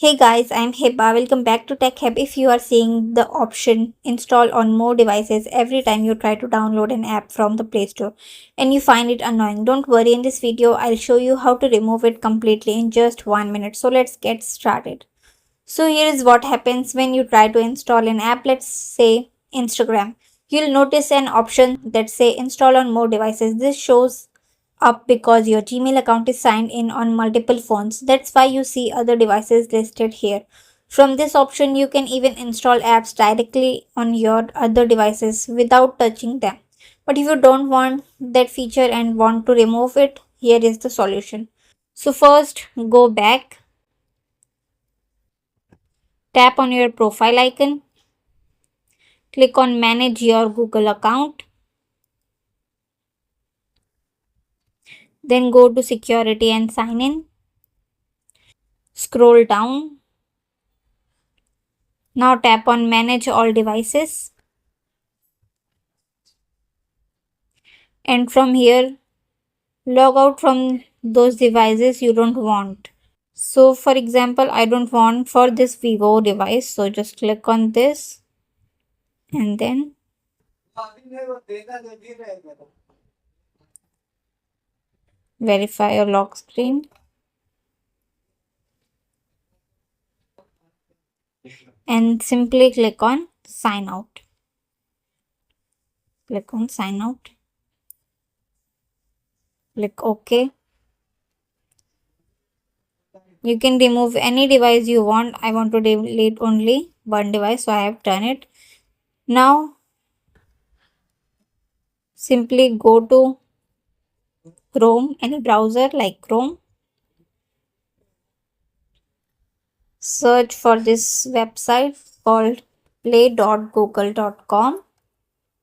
Hey guys, I'm Hiba. Welcome back to Tech Hub. If you are seeing the option install on more devices every time you try to download an app from the Play Store and you find it annoying, don't worry. In this video, I'll show you how to remove it completely in just 1 minute. So let's get started. So here is what happens when you try to install an app. Let's say Instagram. You'll notice an option that say install on more devices. This shows up because your Gmail account is signed in on multiple phones. That's why you see other devices listed here. From this option, you can even install apps directly on your other devices without touching them. But if you don't want that feature and want to remove it, here is the solution. So first, go back, tap on your profile icon, click on manage your Google account, then go to security and sign in. Scroll down. Now tap on manage all devices. And from here, log out from those devices you don't want. So for example, I don't want for this Vivo device. So just click on this and then verify your lock screen and simply click on sign out. Click on sign out. Click OK. You can remove any device you want. I want to delete only one device, so I have done it. Now simply go to Chrome, any browser like Chrome. Search for this website called play.google.com.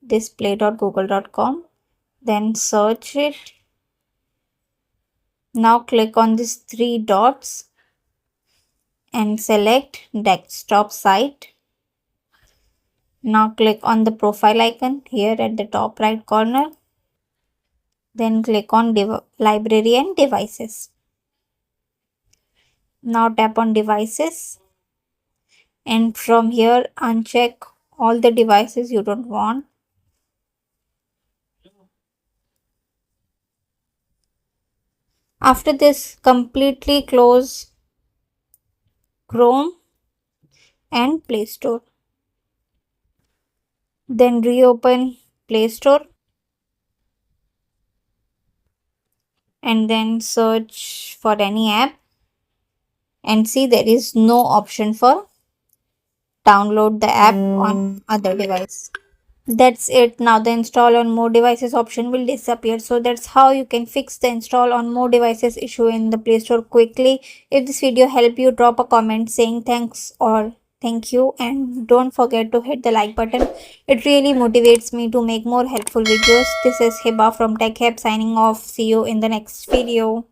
This play.google.com. Then search it. Now click on these three dots and select desktop site. Now click on the profile icon here at the top right corner. Then click on library and devices. Now tap on devices and from here uncheck all the devices you don't want. After this, completely close Chrome and Play Store. Then reopen Play Store and then search for any app and see there is no option for download the app on other device. That's it. Now the install on more devices option will disappear. So that's how you can fix the install on more devices issue in the Play Store quickly. If this video helped you, drop a comment saying thanks or thank you, and don't forget to hit the like button. It really motivates me to make more helpful videos. This is Hiba from Tech Hub signing off. See you in the next video.